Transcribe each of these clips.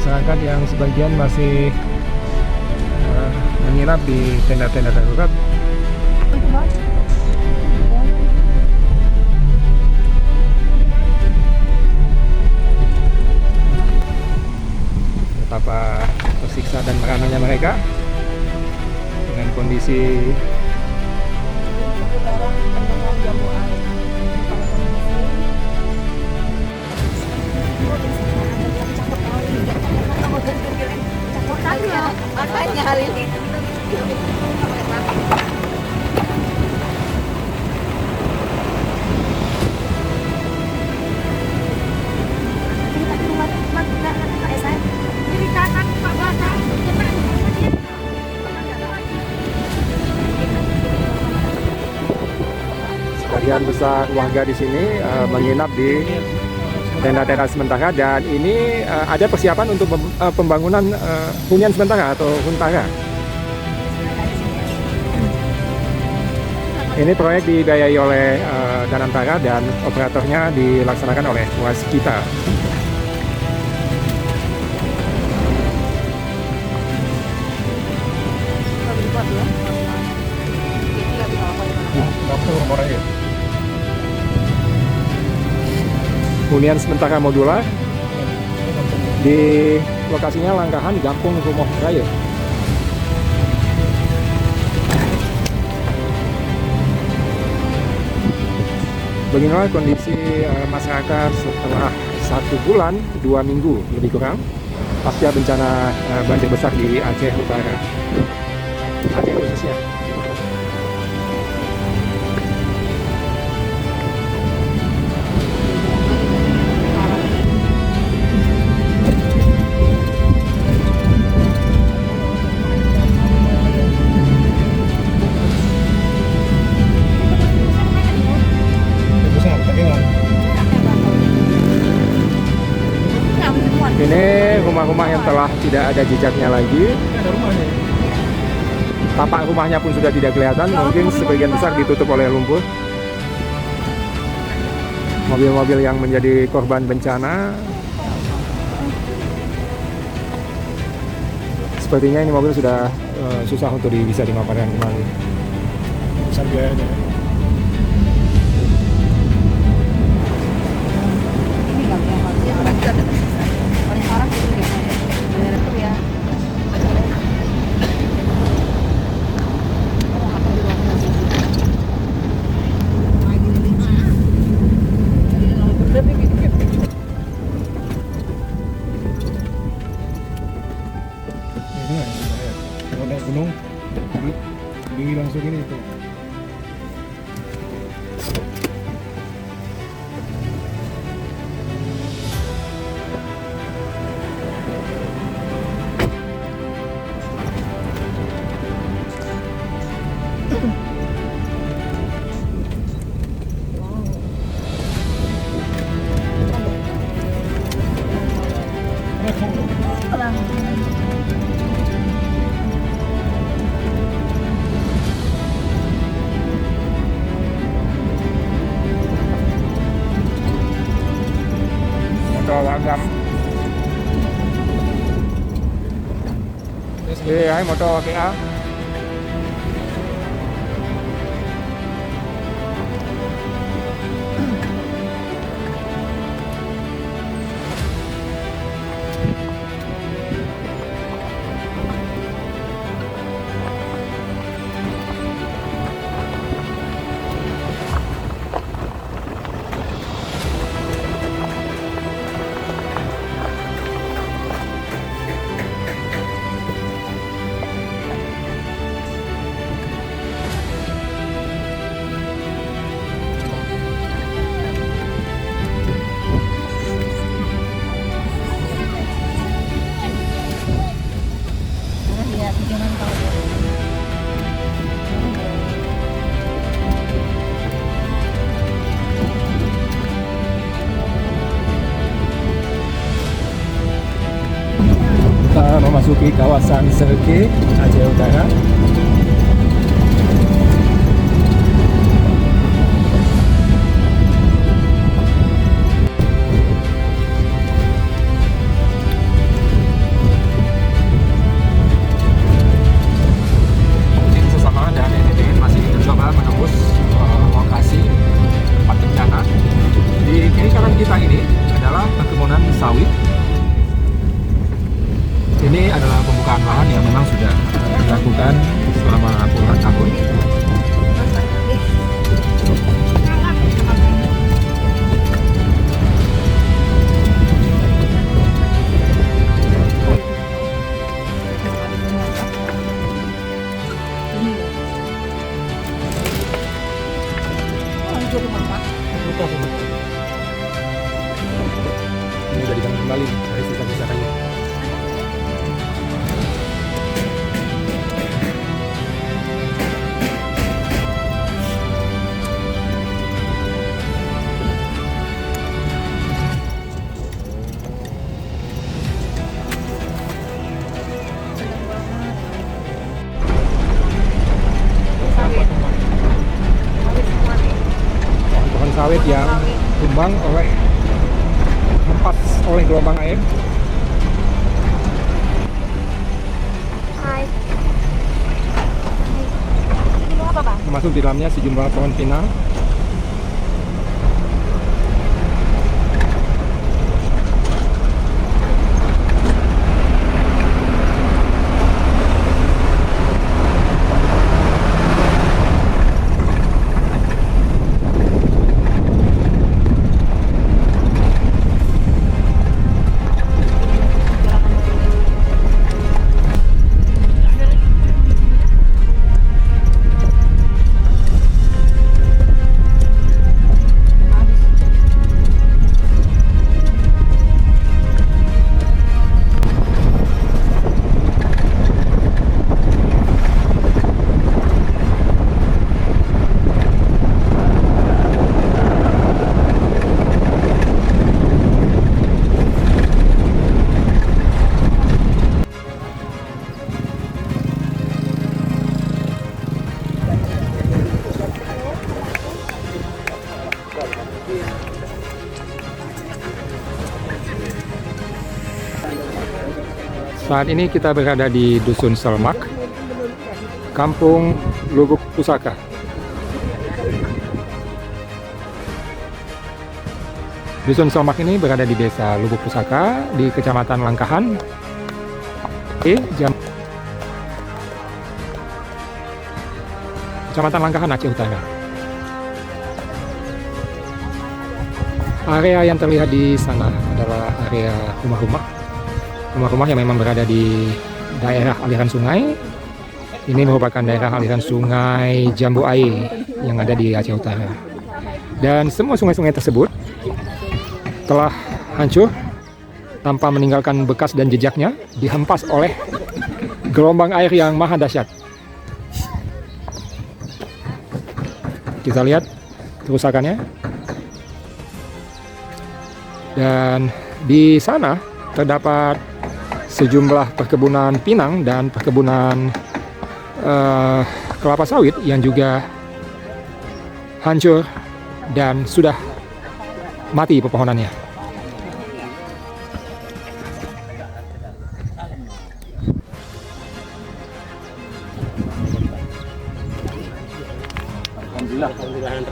Masyarakat yang sebagian masih menginap di tenda-tenda darurat. Betapa tersiksa dan merananya mereka dengan kondisi makanya hari ini sebagian besar warga di sini menginap di tenda-tenda sementara, dan ini ada persiapan untuk pembangunan hunian sementara atau huntara. Ini proyek dibiayai oleh Danantara dan operatornya dilaksanakan oleh Waskita. Hunian sementara modular di lokasinya Langkahan, Gampung Rumoh Raya. Beginilah kondisi masyarakat setelah 1 bulan 2 minggu lebih kurang pasca bencana banjir besar di Aceh Utara, Aceh khususnya. Ini rumah-rumah yang telah tidak ada jejaknya lagi. Tapak rumahnya pun sudah tidak kelihatan, mungkin sebagian besar ditutup oleh lumpur. Mobil-mobil yang menjadi korban bencana, sepertinya ini mobil sudah susah untuk bisa dimakamkan kembali. Besar biayanya. Kalau naik gunung, berdiri langsung ini itu. Agam. Hai motor KA. memasuki kawasan Serke, Aceh Utara. Tim sesama dan NTT masih mencoba menembus lokasi tempat bencana. Di kiri kanan kita ini adalah perkebunan sawit. Ini adalah pembukaan lahan yang memang sudah dilakukan selama puluhan tahun. Ini sudah dibangun kembali dari sisa-sisa kayu. Pohon sawit yang tumbang oleh hempas oleh gelombang air. Hai. Ini mau apa, Bang? Termasuk di dalamnya sejumlah pohon pinang. Saat ini kita berada di Dusun Selmak, Kampung Lubuk Pusaka. Dusun Selmak ini berada di Desa Lubuk Pusaka di Kecamatan Langkahan, Kecamatan Langkahan, Aceh Utara. Area yang terlihat di sana adalah area rumah-rumah yang memang berada di daerah aliran sungai. Ini merupakan daerah aliran sungai Jambu Air yang ada di Aceh Utara. Dan semua sungai-sungai tersebut telah hancur tanpa meninggalkan bekas dan jejaknya, dihempas oleh gelombang air yang maha dahsyat. Kita lihat kerusakannya. Dan di sana terdapat sejumlah perkebunan pinang dan perkebunan kelapa sawit yang juga hancur dan sudah mati pepohonannya.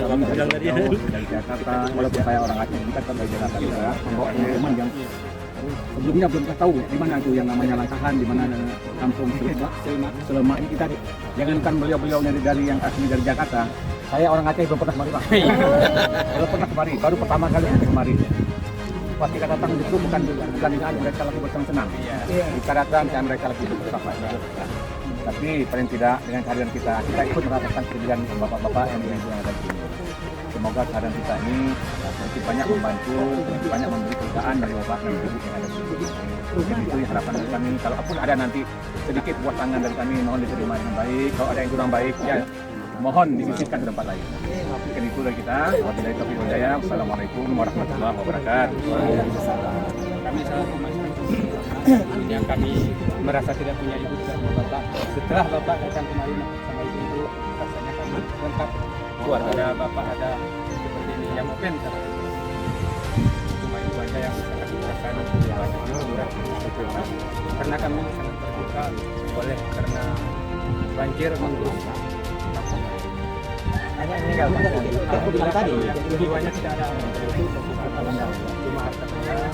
Alhamdulillah dari Jakarta, walaupun saya orang Aceh, kita kan dari Jakarta juga membawa teman-teman yang sebelumnya belum tahu di mana itu yang namanya Langkahan, di mana Kampung Selema ini. Kita jangankan beliau-beliau dari yang asli dari Jakarta, saya orang Aceh belum pernah kemari, Pak. Belum pernah kemari, baru pertama kali kemari. Pasti kita datang itu bukan saja mereka lagi bersenang-senang. Kita datang dan mereka lagi bersama. Tapi paling tidak dengan kehadiran kita ikut merasakan kehadiran bapak-bapak yang ada di sini. Semoga kehadiran kita ini lebih banyak membantu, banyak memberi kerjaan dari bapak dan ibu yang ada di sini. Jadi itu harapan kami. Kalaupun ada nanti sedikit buat tangan dari kami, mohon diterima dengan baik. Kalau ada yang kurang baik, ya mohon disisihkan ke tempat lain. Mungkin itu dari kita. Wabillahi taufiq wal hidayah. Wassalamualaikum warahmatullahi wabarakatuh. Kami sangat yang kami merasa tidak punya ibu sama bapak. Setelah bapak datang kemari sama ibu, rasanya kami lengkap. Keluar ada bapak, ada seperti ini yang open. Cuma ibu aja yang sangat merasakan karena kami sangat terbuka oleh karena banjir menggulung. Hanya meninggal aku bilang tadi yang jiwanya tidak ada, cuma harta benda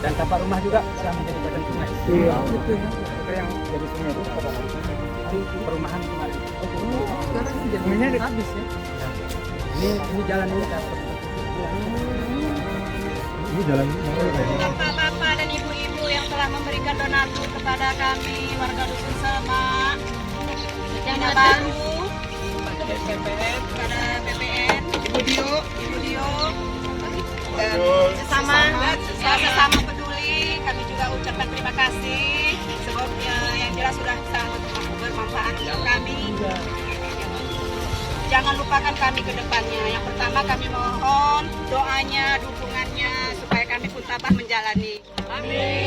dan tapak rumah juga sudah menjadi badan sungai. iya Itu yang jadi sungai itu perumahan kemarin. Sungainya udah habis ya. Ini jalan ini kan. Ini jalan Bapak-bapak dan ibu-ibu yang telah memberikan donatur kepada kami warga Dusun Semak, Dana Baru, kepada BPN, Ibu Dio, sesama peduli, kami juga ucapkan terima kasih. Sebabnya yang jelas sudah sangat bermanfaat untuk kami. Jangan lupakan kami ke depannya. Yang pertama kami mohon doanya, dukungannya supaya kami pun tabah menjalani. Amin.